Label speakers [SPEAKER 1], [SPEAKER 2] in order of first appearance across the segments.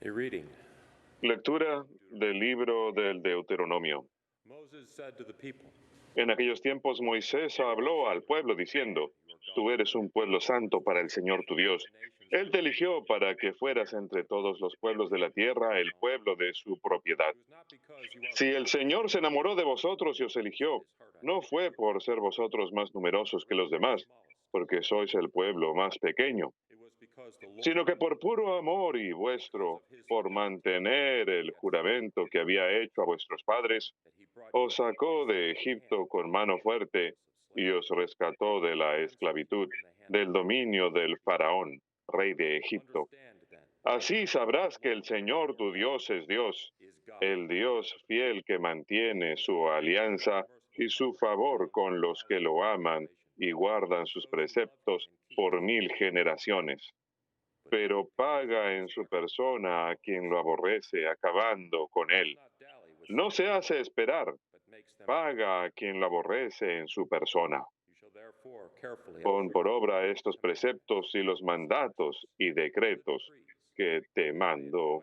[SPEAKER 1] A reading.
[SPEAKER 2] Lectura del libro del Deuteronomio.
[SPEAKER 1] Moses said to the people,
[SPEAKER 2] En aquellos tiempos Moisés habló al pueblo diciendo, tú eres un pueblo santo para el Señor tu Dios. Él te eligió para que fueras entre todos los pueblos de la tierra el pueblo de su propiedad.
[SPEAKER 1] It was not because you are
[SPEAKER 2] Si el Señor se enamoró de vosotros y os eligió, no fue por ser vosotros más numerosos que los demás, porque sois el pueblo más pequeño,
[SPEAKER 1] it was because the Lord
[SPEAKER 2] sino que por puro amor y vuestro, por mantener el juramento que había hecho a vuestros padres,
[SPEAKER 1] that he brought
[SPEAKER 2] os sacó de Egipto con mano fuerte y os rescató de la esclavitud, del dominio del faraón, rey de Egipto.
[SPEAKER 1] understand then
[SPEAKER 2] Así sabrás que el Señor tu Dios es Dios,
[SPEAKER 1] is God,
[SPEAKER 2] el Dios fiel que mantiene su alianza y su favor con los que lo aman y guardan sus preceptos por 1000 generaciones. Pero paga en su persona a quien lo aborrece, acabando con él.
[SPEAKER 1] not dally with
[SPEAKER 2] No se hace esperar,
[SPEAKER 1] but makes them.
[SPEAKER 2] paga a quien lo aborrece en su persona.
[SPEAKER 1] You shall therefore carefully
[SPEAKER 2] Pon por obra estos preceptos y los mandatos y decretos que te mando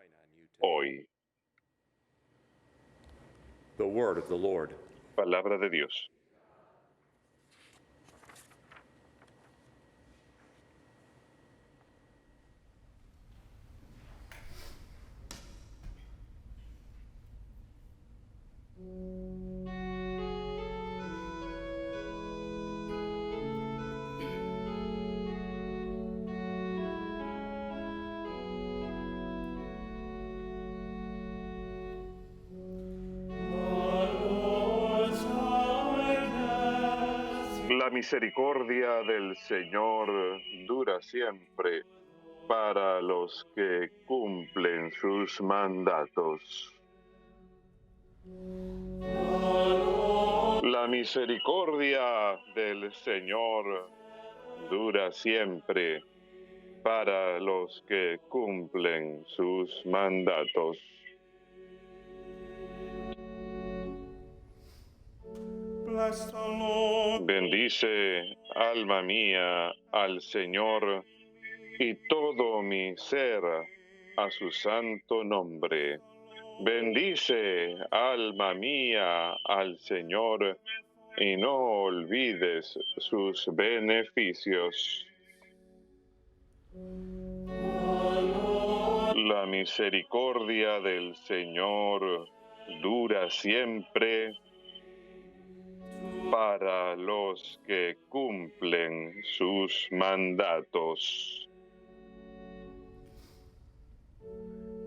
[SPEAKER 2] hoy.
[SPEAKER 1] The word of the Lord.
[SPEAKER 2] Palabra de Dios. La misericordia del Señor dura siempre para los que cumplen sus mandatos. La misericordia del Señor dura siempre para los que cumplen sus mandatos.
[SPEAKER 3] Bless the Lord,
[SPEAKER 2] Bendice, alma mía, al Señor, y todo mi ser a su santo nombre. Bendice, alma mía, al Señor, y no olvides sus beneficios. La misericordia del Señor dura siempre para los que cumplen sus mandatos.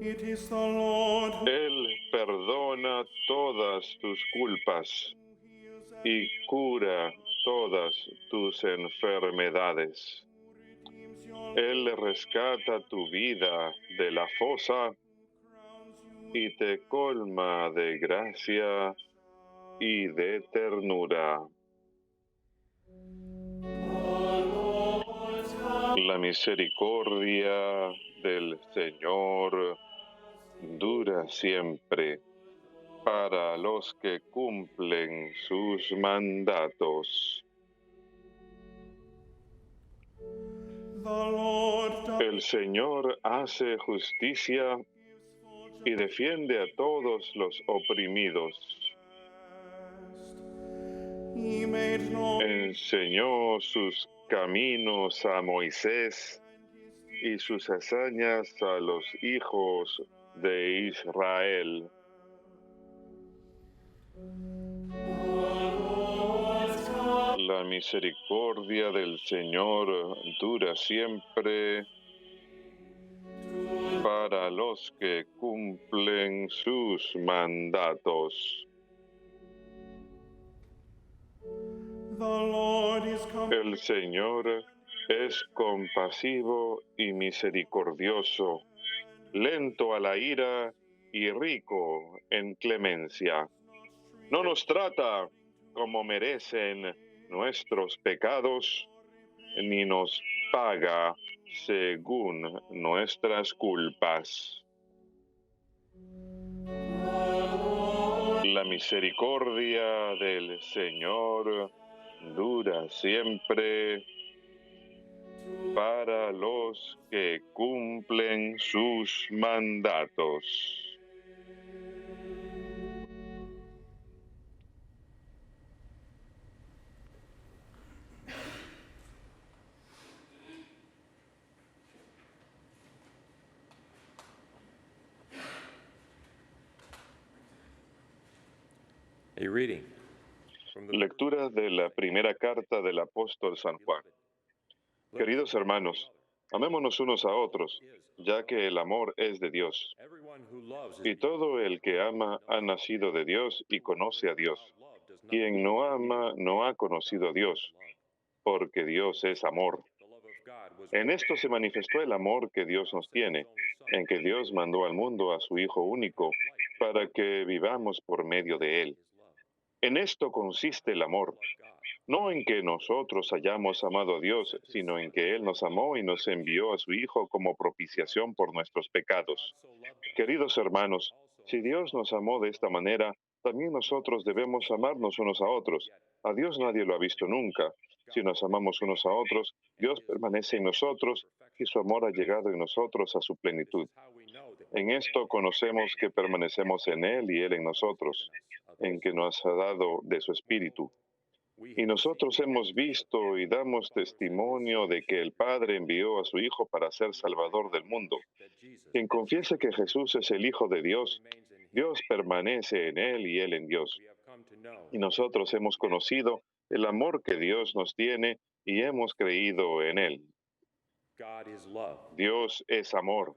[SPEAKER 3] it is the Lord who
[SPEAKER 2] Él perdona todas tus culpas
[SPEAKER 3] heals
[SPEAKER 2] y cura todas tus enfermedades.
[SPEAKER 3] redeems your
[SPEAKER 2] Él rescata tu vida de la fosa
[SPEAKER 3] crowns you
[SPEAKER 2] y te colma de gracia y de ternura. La misericordia del Señor dura siempre para los que cumplen sus mandatos.
[SPEAKER 3] the Lord doth
[SPEAKER 2] El Señor hace justicia y defiende a todos los oprimidos.
[SPEAKER 3] rest. He made known
[SPEAKER 2] Enseñó sus caminos a Moisés y sus hazañas a los hijos de Israel. La misericordia del Señor dura siempre para los que cumplen sus mandatos.
[SPEAKER 3] the Lord is come
[SPEAKER 2] El Señor es compasivo y misericordioso, lento a la ira y rico en clemencia. No nos trata como merecen nuestros pecados, ni nos paga según nuestras culpas. La misericordia del Señor dura siempre para los que cumplen sus mandatos.
[SPEAKER 1] A reading from the
[SPEAKER 2] Lectura de la primera carta del apóstol San Juan. Queridos hermanos, amémonos unos a otros, ya que el amor es de Dios.
[SPEAKER 1] Everyone who loves is
[SPEAKER 2] Y todo el que ama ha nacido de Dios y conoce a Dios. Quien no ama no ha conocido a Dios, porque Dios es amor.
[SPEAKER 1] the love of God was
[SPEAKER 2] En esto se manifestó el amor que Dios nos tiene, en que Dios mandó al mundo a su Hijo único, para que vivamos por medio de Él. En esto consiste el amor, no en que nosotros hayamos amado a Dios, sino en que Él nos amó y nos envió a su Hijo como propiciación por nuestros pecados. Queridos hermanos, si Dios nos amó de esta manera, también nosotros debemos amarnos unos a otros. A Dios nadie lo ha visto nunca. Si nos amamos unos a otros, Dios permanece en nosotros y su amor ha llegado en nosotros a su plenitud. En esto conocemos que permanecemos en Él y Él en nosotros, en que nos ha dado de su Espíritu. Y nosotros hemos visto y damos testimonio de que el Padre envió a su Hijo para ser Salvador del mundo. Quien confiese que Jesús es el Hijo de Dios, Dios permanece en Él y Él en Dios. Y nosotros hemos conocido el amor que Dios nos tiene y hemos creído en Él.
[SPEAKER 1] God is love.
[SPEAKER 2] Dios es amor,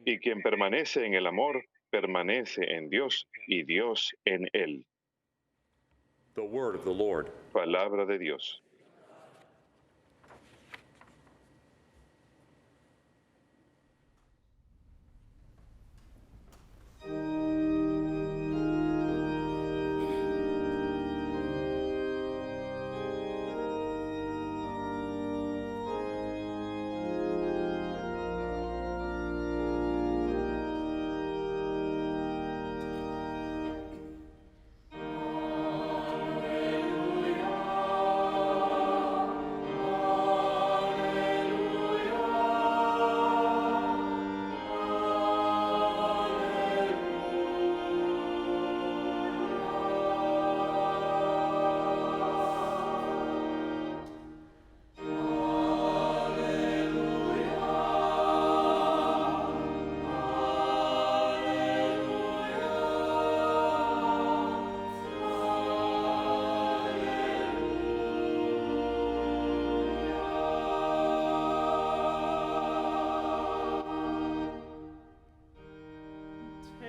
[SPEAKER 2] y quien permanece en el amor, permanece en Dios y Dios en Él.
[SPEAKER 1] The word of the Lord.
[SPEAKER 2] Palabra de Dios.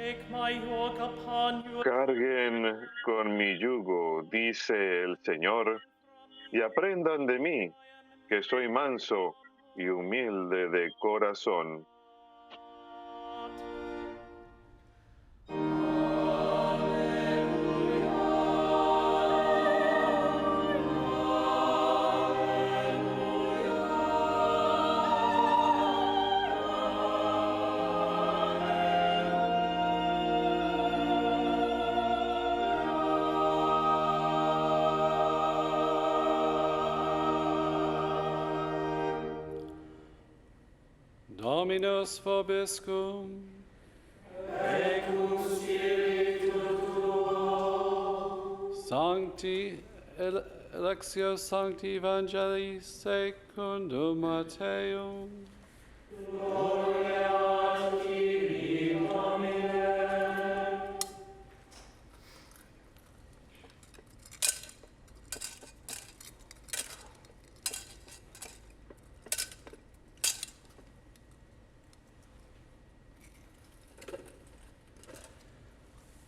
[SPEAKER 3] Take my yoke upon you.
[SPEAKER 2] Carguen con mi yugo, dice el Señor, y aprendan de mí, que soy manso y humilde de corazón.
[SPEAKER 4] Dominus vobiscum. Sancti Electio Sancti Evangelii secundum Matteum.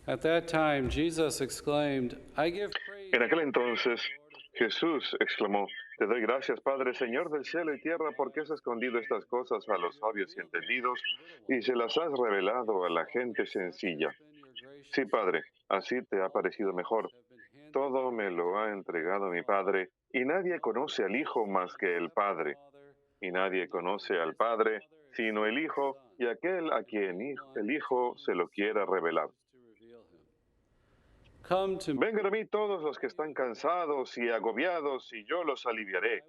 [SPEAKER 4] At that time, Jesus exclaimed, I give praise.
[SPEAKER 2] En aquel entonces, Jesús exclamó, te doy gracias, Padre, Señor del cielo y tierra, porque has escondido estas cosas a los sabios y entendidos y se las has revelado a la gente sencilla. Sí, Padre, así te ha parecido mejor. Todo me lo ha entregado mi Padre, y nadie conoce al Hijo más que el Padre. Y nadie conoce al Padre sino el Hijo y aquel a quien el Hijo se lo quiera revelar.
[SPEAKER 4] Come to me,
[SPEAKER 2] Vengan a mí todos los que están cansados y agobiados, y yo los aliviaré.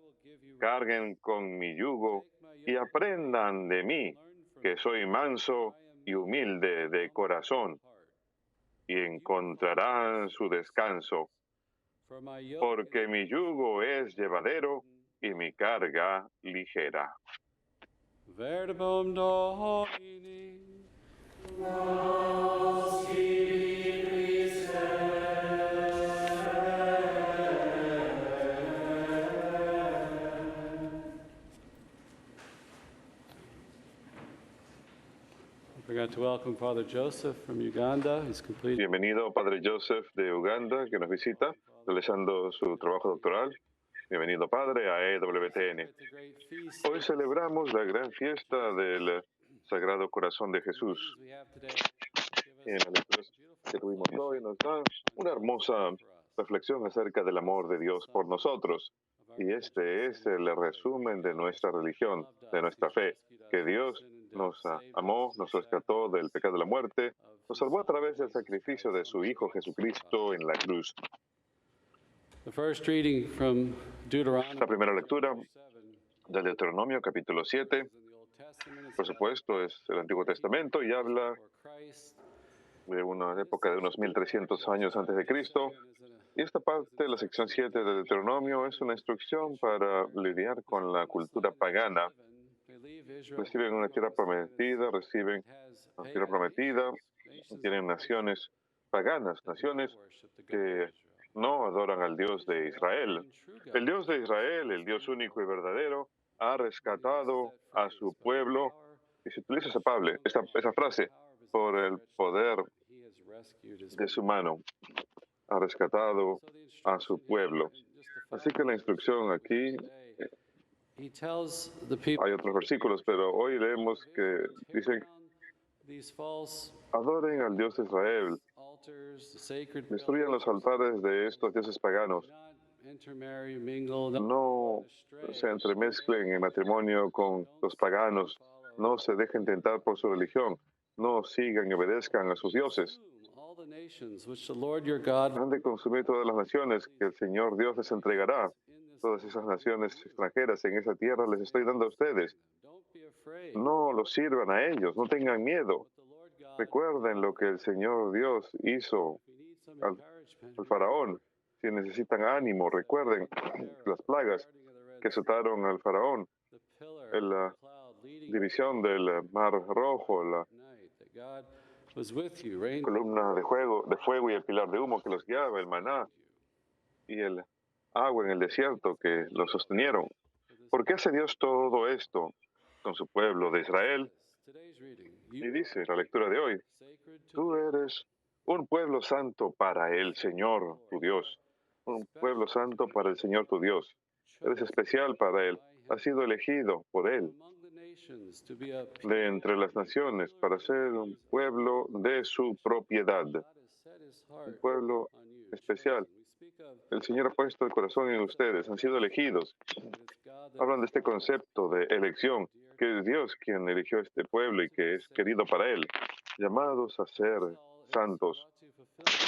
[SPEAKER 2] carguen con mi yugo y aprendan de mí, que soy manso y humilde de corazón, y encontrarán su descanso, porque mi yugo es llevadero y mi carga ligera.
[SPEAKER 4] Verbum Domini. I forgot to welcome Father Joseph from Uganda. He's completed.
[SPEAKER 2] Bienvenido, Padre Joseph de Uganda, que nos visita, realizando su trabajo doctoral. Bienvenido, Padre, a EWTN.
[SPEAKER 4] The great feast
[SPEAKER 2] Hoy celebramos la gran fiesta del Sagrado Corazón de Jesús.
[SPEAKER 4] we have today.
[SPEAKER 2] Y en las lecturas que tuvimos hoy nos dan una hermosa reflexión acerca del amor de Dios por nosotros. Y este es el resumen de nuestra religión, de nuestra fe, que Dios nos amó, nos rescató del pecado de la muerte, nos salvó a través del sacrificio de su Hijo Jesucristo en la cruz.
[SPEAKER 4] The first reading from Deuteronomy.
[SPEAKER 2] La primera lectura del Deuteronomio, capítulo 7,
[SPEAKER 4] in the Old Testament.
[SPEAKER 2] por supuesto, es el Antiguo Testamento y habla
[SPEAKER 4] For Christ.
[SPEAKER 2] de una época de unos 1300 años antes de Cristo. Y esta parte, la sección 7 del Deuteronomio, es una instrucción para lidiar con la cultura pagana. Reciben una tierra prometida, tienen naciones paganas, naciones que no adoran al Dios de Israel. El Dios de Israel, el Dios único y verdadero, ha rescatado a su pueblo, y se utiliza esa frase, por el poder de su mano. Ha rescatado a su pueblo. Así que la instrucción aquí,
[SPEAKER 4] He tells the people,
[SPEAKER 2] hay otros versículos, pero hoy leemos que dicen,
[SPEAKER 4] these false
[SPEAKER 2] adoren al Dios de Israel,
[SPEAKER 4] altars, the sacred
[SPEAKER 2] destruyan los altares de estos dioses paganos,
[SPEAKER 4] not intermarry, mingle,
[SPEAKER 2] no se entremezclen en matrimonio con los paganos, no se dejen tentar por su religión, no sigan y obedezcan a sus dioses.
[SPEAKER 4] all the nations which the Lord your God
[SPEAKER 2] Han de consumir todas las naciones que el Señor Dios les entregará. Todas esas naciones extranjeras en esa tierra les estoy dando a ustedes.
[SPEAKER 4] don't be afraid.
[SPEAKER 2] No los sirvan a ellos, no tengan miedo.
[SPEAKER 4] The Lord God,
[SPEAKER 2] Recuerden lo que el Señor Dios hizo
[SPEAKER 4] we need some
[SPEAKER 2] al,
[SPEAKER 4] encouragement.
[SPEAKER 2] al faraón. Si necesitan ánimo, recuerden las plagas que azotaron al faraón,
[SPEAKER 4] The pillar,
[SPEAKER 2] la
[SPEAKER 4] cloud leading
[SPEAKER 2] división del Mar Rojo, la
[SPEAKER 4] night that God was with you, rain
[SPEAKER 2] columna de fuego y el pilar de humo que los guiaba, el maná y el agua en el desierto que los sostenieron. ¿Por qué hace Dios todo esto con su pueblo de Israel?
[SPEAKER 4] Today's reading.
[SPEAKER 2] Y dice la lectura de hoy,
[SPEAKER 4] Sacred to
[SPEAKER 2] tú eres un pueblo santo para el Señor, tu Dios. Un pueblo santo para el Señor, tu Dios. Eres especial para Él. Has sido elegido por Él
[SPEAKER 4] among the nations to be a
[SPEAKER 2] de entre las naciones para ser un pueblo de su propiedad,
[SPEAKER 4] God has set his
[SPEAKER 2] un
[SPEAKER 4] heart
[SPEAKER 2] pueblo
[SPEAKER 4] on you.
[SPEAKER 2] especial.
[SPEAKER 4] We speak of
[SPEAKER 2] El Señor ha puesto el corazón en ustedes, han sido elegidos.
[SPEAKER 4] that it's God that
[SPEAKER 2] Hablan de este concepto de elección, que es Dios quien eligió este pueblo y que es querido para Él, llamados a ser santos.
[SPEAKER 4] brought to fulfill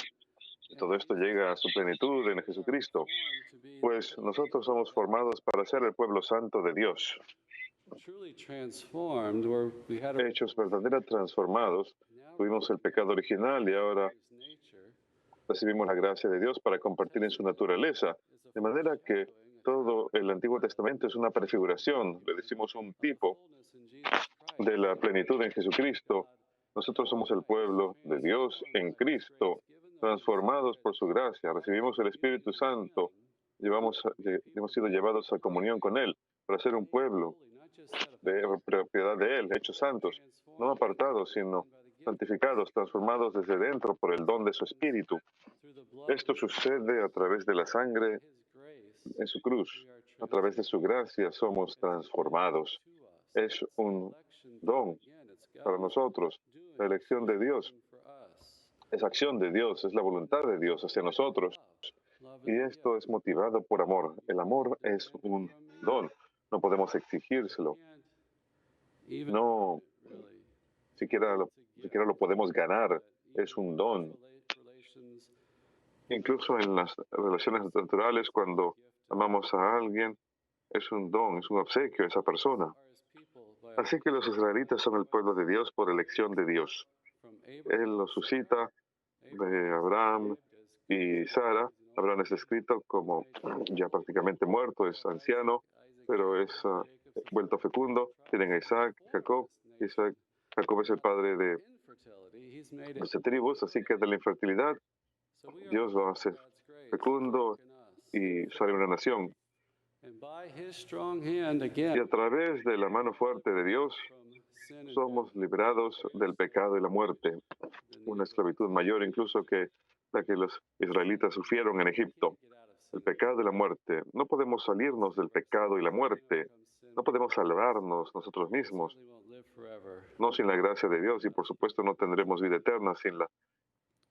[SPEAKER 2] Y todo esto llega a su plenitud en Jesucristo,
[SPEAKER 4] to be
[SPEAKER 2] pues nosotros somos formados para ser el pueblo santo de Dios,
[SPEAKER 4] truly transformed where we had a
[SPEAKER 2] hechos verdaderamente transformados. Tuvimos el pecado original y ahora
[SPEAKER 4] nature
[SPEAKER 2] recibimos la gracia de Dios para compartir en su naturaleza, de manera que todo el Antiguo Testamento es una prefiguración, le decimos un tipo
[SPEAKER 4] fullness in Jesus Christ.
[SPEAKER 2] de la plenitud en Jesucristo. Nosotros somos el pueblo de Dios en Cristo, transformados por su gracia. Recibimos el Espíritu Santo, hemos sido llevados a comunión con Él para ser un pueblo
[SPEAKER 4] Not just set apart,
[SPEAKER 2] de propiedad de Él, hechos santos, no apartados, sino santificados, transformados desde dentro por el don de su Espíritu.
[SPEAKER 4] through the blood
[SPEAKER 2] Esto sucede a través de la sangre
[SPEAKER 4] of his grace
[SPEAKER 2] en su cruz. A través de su gracia somos transformados.
[SPEAKER 4] to us.
[SPEAKER 2] Es un
[SPEAKER 4] Election,
[SPEAKER 2] don
[SPEAKER 4] again, it's God
[SPEAKER 2] para nosotros. La elección de Dios
[SPEAKER 4] for us.
[SPEAKER 2] es acción de Dios, es la voluntad de Dios hacia nosotros.
[SPEAKER 4] Love
[SPEAKER 2] Y esto es motivado por amor. El amor es un don. No podemos exigírselo.
[SPEAKER 4] can't even
[SPEAKER 2] No
[SPEAKER 4] really
[SPEAKER 2] siquiera lo podemos ganar. Es un don.
[SPEAKER 4] relations
[SPEAKER 2] Incluso en las relaciones naturales, cuando amamos a alguien, es un don, es un obsequio a esa persona.
[SPEAKER 4] are his people by
[SPEAKER 2] Así que los israelitas son el pueblo de Dios por elección de Dios.
[SPEAKER 4] from
[SPEAKER 2] Él
[SPEAKER 4] Abraham,
[SPEAKER 2] los suscita de Abraham y Sara. Abraham es escrito como ya prácticamente muerto, es anciano, pero es vuelto fecundo. Tienen a Isaac, Jacob. Isaac, Jacob es el padre de
[SPEAKER 4] infertility. He's made it.
[SPEAKER 2] 12 tribus, así que de la infertilidad
[SPEAKER 4] So we are
[SPEAKER 2] Dios lo hace
[SPEAKER 4] God's grace
[SPEAKER 2] fecundo
[SPEAKER 4] in us.
[SPEAKER 2] y sale una nación.
[SPEAKER 4] And by his strong hand
[SPEAKER 2] Y
[SPEAKER 4] again
[SPEAKER 2] a través de la mano fuerte de Dios
[SPEAKER 4] from sin and
[SPEAKER 2] somos liberados del pecado y la muerte, una esclavitud mayor incluso que la que los israelitas sufrieron en Egipto.
[SPEAKER 4] get out of
[SPEAKER 2] El
[SPEAKER 4] sin.
[SPEAKER 2] pecado y la muerte. No podemos salirnos del pecado y la muerte. No podemos salvarnos nosotros mismos,
[SPEAKER 4] Certainly won't live forever.
[SPEAKER 2] no sin la gracia de Dios, y por supuesto no tendremos vida eterna sin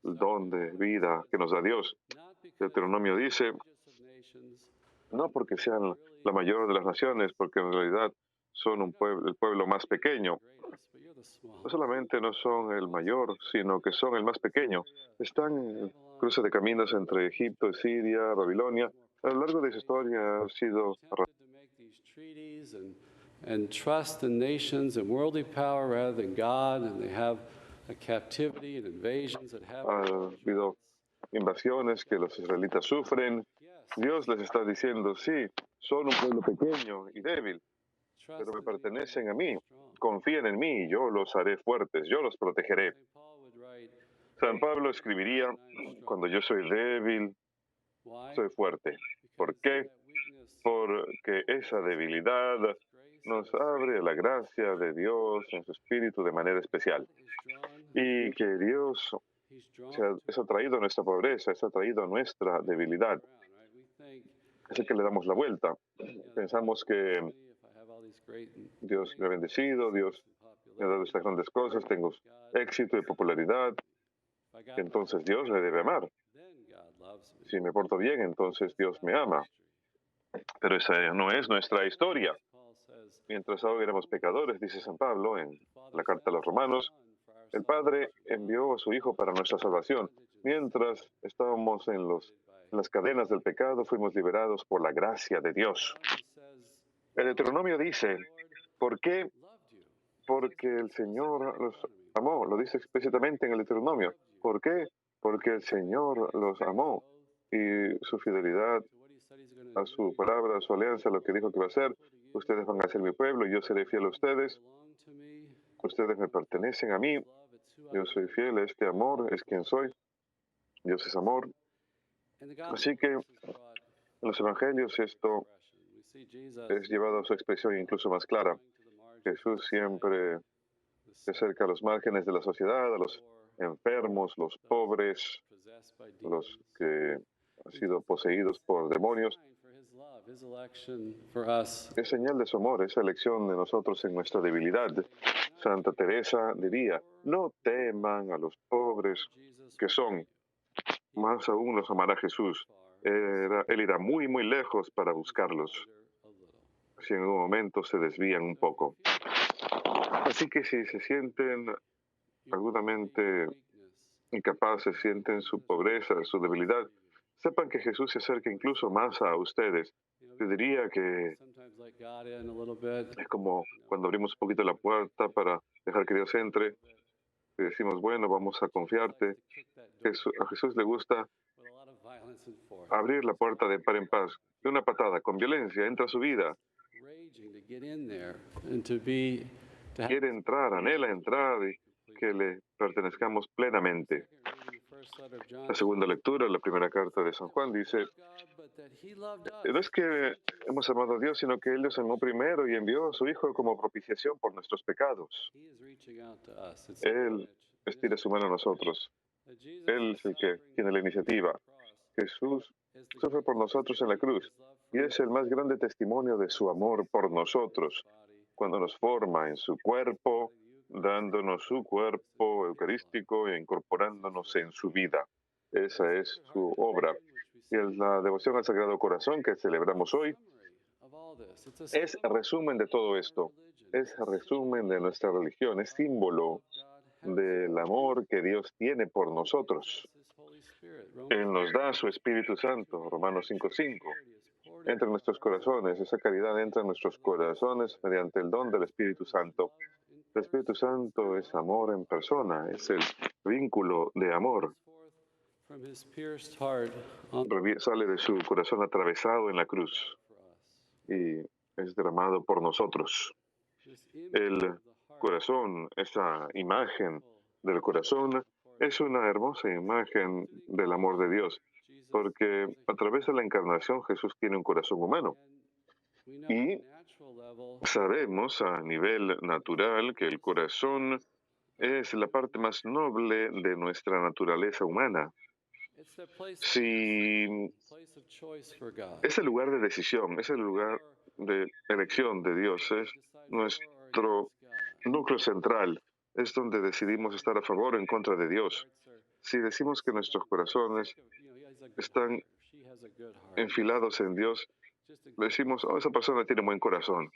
[SPEAKER 2] el don de vida que nos da Dios.
[SPEAKER 4] Not because
[SPEAKER 2] Deuteronomio dice,
[SPEAKER 4] largest of nations,
[SPEAKER 2] no porque sean la mayor de las naciones, porque en realidad son el pueblo más pequeño.
[SPEAKER 4] greatest, but you're the small.
[SPEAKER 2] No solamente no son el mayor, sino que son el más pequeño. Están en cruce de caminos entre Egipto, Siria, Babilonia. A lo largo de su historia han sido
[SPEAKER 4] Tempted to make these treaties and trust in nations and worldly power rather than God, and they have a captivity and invasions that have
[SPEAKER 2] ha habido invasiones que los israelitas sufren. Dios les está diciendo, sí, son un pueblo pequeño y débil,
[SPEAKER 4] trust
[SPEAKER 2] pero me
[SPEAKER 4] in me,
[SPEAKER 2] pertenecen a mí.
[SPEAKER 4] strong.
[SPEAKER 2] Confíen en mí y yo los haré fuertes, yo los protegeré.
[SPEAKER 4] St. Paul would write,
[SPEAKER 2] San Pablo escribiría, cuando yo soy débil,
[SPEAKER 4] why?
[SPEAKER 2] soy fuerte. ¿Por qué?
[SPEAKER 4] That weakness
[SPEAKER 2] Porque esa debilidad
[SPEAKER 4] grace
[SPEAKER 2] nos abre la gracia de Dios en su espíritu de manera especial.
[SPEAKER 4] is drawn.
[SPEAKER 2] Y que Dios
[SPEAKER 4] He's drawn
[SPEAKER 2] es atraído a nuestra pobreza, es atraído a nuestra debilidad.
[SPEAKER 4] around, right? We think,
[SPEAKER 2] Así que le damos la vuelta. Pensamos que
[SPEAKER 4] if I have all these great
[SPEAKER 2] Dios me ha bendecido, Dios me ha dado estas grandes cosas, tengo éxito y popularidad,
[SPEAKER 4] if I got
[SPEAKER 2] entonces Dios me debe amar.
[SPEAKER 4] then God loves me.
[SPEAKER 2] Si me porto bien, entonces Dios me ama. Pero esa no es nuestra historia.
[SPEAKER 4] Paul says,
[SPEAKER 2] Mientras ahora éramos pecadores, dice San Pablo en la carta a los Romanos, el Padre envió a su Hijo para nuestra salvación. Mientras estábamos en las cadenas del pecado, fuimos liberados por la gracia de Dios.
[SPEAKER 4] says,
[SPEAKER 2] El Deuteronomio dice, ¿por qué?
[SPEAKER 4] loved you.
[SPEAKER 2] Porque el Señor los amó. Lo dice explícitamente en el Deuteronomio. ¿Por qué? Porque el Señor los amó. Y su fidelidad
[SPEAKER 4] To what he said he's going to
[SPEAKER 2] a su palabra, a su alianza, lo que dijo que va a hacer. Ustedes van a ser mi pueblo y yo seré fiel a ustedes.
[SPEAKER 4] belong to me.
[SPEAKER 2] Ustedes me pertenecen a mí.
[SPEAKER 4] Love, it's who I
[SPEAKER 2] Yo soy fiel a este amor, es quien soy. Dios es amor.
[SPEAKER 4] And the
[SPEAKER 2] Así
[SPEAKER 4] gospel
[SPEAKER 2] que
[SPEAKER 4] is brought
[SPEAKER 2] en los evangelios esto
[SPEAKER 4] expression. We see Jesus
[SPEAKER 2] es llevado a su expresión incluso más clara.
[SPEAKER 4] going to the margins,
[SPEAKER 2] Jesús siempre
[SPEAKER 4] the
[SPEAKER 2] se acerca a los márgenes de la sociedad, a los enfermos, los pobres,
[SPEAKER 4] possessed by
[SPEAKER 2] los
[SPEAKER 4] demons.
[SPEAKER 2] que han sido poseídos por demonios.
[SPEAKER 4] Sign for his love, his election for us.
[SPEAKER 2] Es señal de su amor, esa elección de nosotros en nuestra debilidad. Santa Teresa diría, no teman a los pobres
[SPEAKER 4] Jesus
[SPEAKER 2] que son, más aún los amará Jesús. Él irá muy, muy lejos para buscarlos,
[SPEAKER 4] a little.
[SPEAKER 2] si en algún momento se desvían un poco. Así que si se sienten agudamente
[SPEAKER 4] Weakness.
[SPEAKER 2] incapaces, sienten su pobreza, su debilidad, sepan que Jesús se acerca incluso más a ustedes. Yo diría que
[SPEAKER 4] Sometimes let God in a little bit.
[SPEAKER 2] es como cuando abrimos un poquito la puerta para dejar que Dios entre y decimos, bueno, vamos a confiarte.
[SPEAKER 4] Kick that door
[SPEAKER 2] A Jesús le gusta
[SPEAKER 4] with a lot of violence and force.
[SPEAKER 2] abrir la puerta de par en paz, de una patada, con violencia, entra a su vida.
[SPEAKER 4] Raging to get in there and to have
[SPEAKER 2] Quiere entrar, anhela entrar y que le pertenezcamos plenamente.
[SPEAKER 4] reading the first letter of John.
[SPEAKER 2] La segunda lectura, la primera carta de San Juan, dice,
[SPEAKER 4] God, but that he loved us.
[SPEAKER 2] no es que hemos amado a Dios, sino que Él nos amó primero y envió a su Hijo como propiciación por nuestros pecados.
[SPEAKER 4] He is reaching out to us. It's
[SPEAKER 2] Él estira su mano a nosotros.
[SPEAKER 4] that Jesus
[SPEAKER 2] Él es el que tiene la iniciativa. Jesús sufre por nosotros en la cruz y es el más grande testimonio de su amor por nosotros cuando nos forma en su cuerpo, dándonos su cuerpo eucarístico e incorporándonos en su vida. Esa es su obra. Y la devoción al Sagrado Corazón que celebramos hoy
[SPEAKER 4] of all this. It's
[SPEAKER 2] es resumen de todo esto. Es resumen de nuestra religión, es símbolo del amor que Dios tiene por nosotros.
[SPEAKER 4] His Holy Spirit.
[SPEAKER 2] Él nos da su Espíritu Santo, Romanos 5:5. entre nuestros corazones. Esa caridad entra en nuestros corazones mediante el don del Espíritu Santo. El Espíritu Santo es amor en persona, es el vínculo de amor.
[SPEAKER 4] From his pierced heart on
[SPEAKER 2] Sale de su corazón atravesado en la cruz y es derramado por nosotros.
[SPEAKER 4] this image
[SPEAKER 2] El
[SPEAKER 4] of the heart.
[SPEAKER 2] corazón, esa imagen del corazón, es una hermosa imagen del amor de Dios, porque a través de la encarnación Jesús tiene un corazón humano.
[SPEAKER 4] We know
[SPEAKER 2] Y
[SPEAKER 4] at natural level
[SPEAKER 2] sabemos a nivel natural que el corazón es la parte más noble de nuestra naturaleza humana.
[SPEAKER 4] it's the place of
[SPEAKER 2] Si
[SPEAKER 4] decision, place of choice for God.
[SPEAKER 2] es el lugar de decisión, es el lugar de elección de Dios, es nuestro núcleo central, es donde decidimos estar a favor o en contra de Dios. Si decimos que nuestros corazones están enfilados en Dios, decimos, oh, esa persona tiene buen corazón.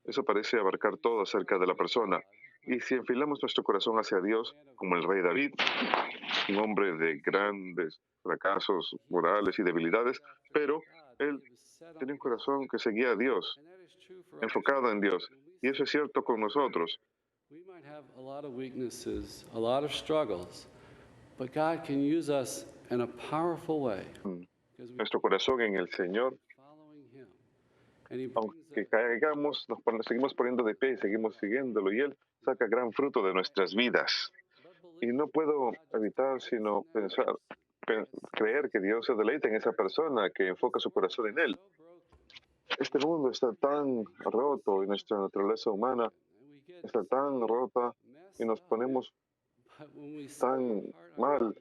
[SPEAKER 2] Eso parece abarcar todo acerca de la persona. Y si enfilamos nuestro corazón hacia Dios, como el rey David, un hombre de grandes fracasos morales y debilidades, pero él tenía un corazón que seguía a Dios, enfocado en Dios. Y eso es cierto con nosotros.
[SPEAKER 4] We might have a lot of weaknesses, a lot of struggles, but God can use us in a powerful way because we're
[SPEAKER 2] Nuestro corazón en el Señor,
[SPEAKER 4] following Him. And He brings
[SPEAKER 2] aunque caigamos, seguimos poniendo de pie y seguimos siguiéndolo, y Él saca gran fruto de nuestras vidas. Y no puedo evitar sino creer que Dios se deleita en esa persona que enfoca su corazón en Él. Este mundo está tan roto y nuestra naturaleza humana está tan rota y nos ponemos tan mal,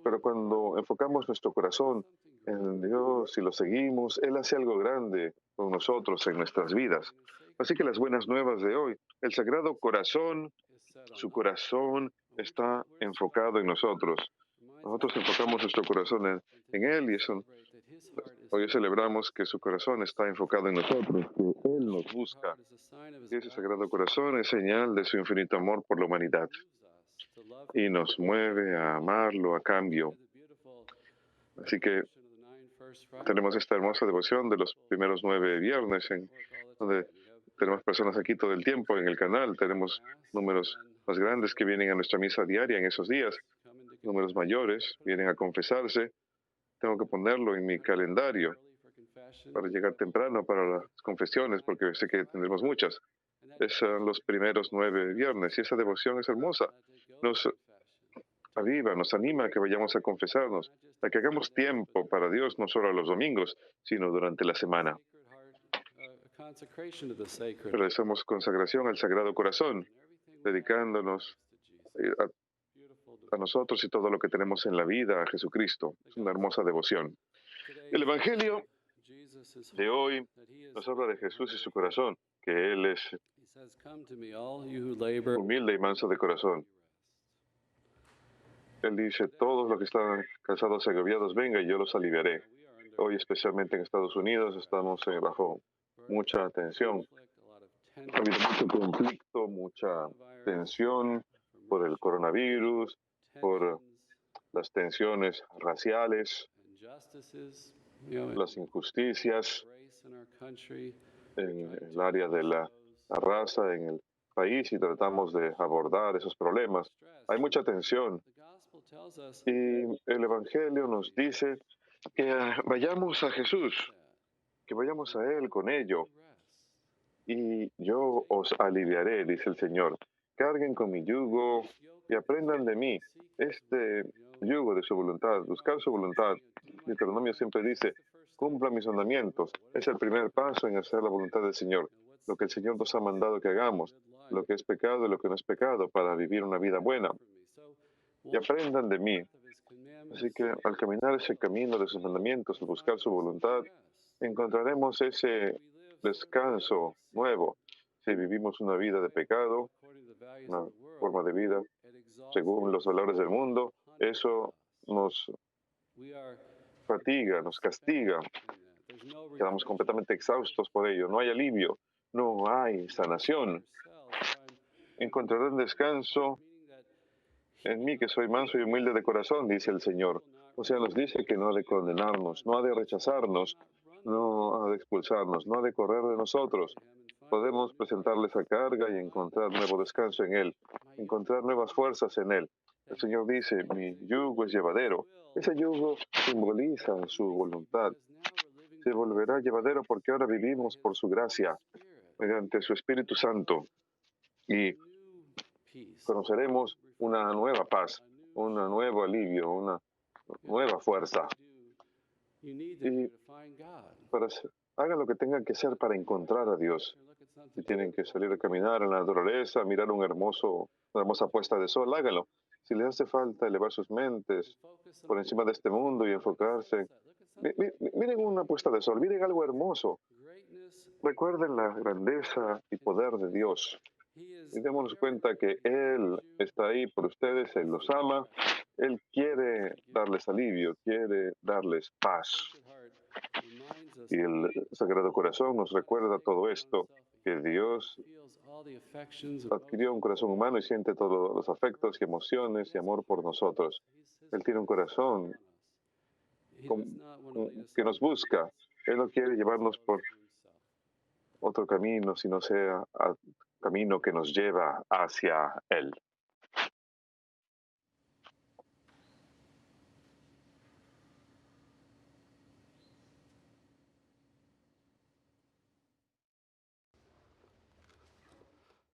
[SPEAKER 2] pero cuando enfocamos nuestro corazón en Dios y lo seguimos, Él hace algo grande con nosotros en nuestras vidas. Así que las buenas nuevas de hoy, el Sagrado Corazón, su corazón está enfocado en nosotros. Nosotros enfocamos nuestro corazón en Él y eso, hoy celebramos que su corazón está enfocado en nosotros, que Él nos busca. Y ese Sagrado Corazón es señal de su infinito amor por la humanidad y nos mueve a amarlo a cambio. Así que tenemos esta hermosa devoción de los primeros 9 viernes, donde tenemos personas aquí todo el tiempo en el canal. Tenemos números más grandes que vienen a nuestra misa diaria en esos días. Números mayores vienen a confesarse. Tengo que ponerlo en mi calendario para llegar temprano para las confesiones, porque sé que tendremos muchas. Son los primeros 9 viernes y esa devoción es hermosa. Nos aviva, nos anima a que vayamos a confesarnos, a que hagamos tiempo para Dios, no solo los domingos, sino durante la semana. Realizamos consagración al Sagrado Corazón, dedicándonos a nosotros y todo lo que tenemos en la vida a Jesucristo. Es una hermosa devoción. El Evangelio de hoy nos habla de Jesús y su corazón, que Él es humilde y manso de corazón. Él dice, todos los que están cansados y agobiados, venga y yo los aliviaré. Hoy, especialmente en Estados Unidos, estamos bajo mucha tensión. Ha habido mucho conflicto, mucha tensión por el coronavirus, por las tensiones raciales, las injusticias en el área de la raza en el país y tratamos de abordar esos problemas. Hay mucha tensión y el Evangelio nos dice que vayamos a Jesús, que vayamos a Él con ello y yo os aliviaré, dice el Señor. Carguen con mi yugo y aprendan de mí este yugo de su voluntad, buscar su voluntad. Deuteronomio siempre dice, cumpla mis mandamientos. Es el primer paso en hacer la voluntad del Señor, lo que el Señor nos ha mandado que hagamos, lo que es pecado y lo que no es pecado, para vivir una vida buena. Y aprendan de mí. Así que al caminar ese camino de sus mandamientos, al buscar su voluntad, encontraremos ese descanso nuevo. Si vivimos una vida de pecado, una forma de vida según los valores del mundo, eso nos fatiga, nos castiga. Quedamos completamente exhaustos por ello. No hay alivio, no hay sanación. Encontrarán descanso en mí, que soy manso y humilde de corazón, dice el Señor. O sea, nos dice que no ha de condenarnos, no ha de rechazarnos, no ha de expulsarnos, no ha de correr de nosotros. Podemos presentarle esa carga y encontrar nuevo descanso en Él, encontrar nuevas fuerzas en Él. El Señor dice, mi yugo es llevadero. Ese yugo simboliza su voluntad. Se volverá llevadero porque ahora vivimos por su gracia, mediante su Espíritu Santo. Y conoceremos una nueva paz, un nuevo alivio, una nueva fuerza. Y hagan lo que tengan que hacer para encontrar a Dios. Si tienen que salir a caminar en la naturaleza, mirar una hermosa puesta de sol, háganlo. Si les hace falta elevar sus mentes por encima de este mundo y enfocarse, miren una puesta de sol, miren algo hermoso. Recuerden la grandeza y poder de Dios. Y démonos cuenta que Él está ahí por ustedes, Él los ama, Él quiere darles alivio, quiere darles paz. Y el Sagrado Corazón nos recuerda todo esto, que Dios adquirió un corazón humano y siente todos los afectos y emociones y amor por nosotros. Él tiene un corazón que nos busca. Él no quiere llevarnos por otro camino, sino sea camino que nos lleva hacia Él.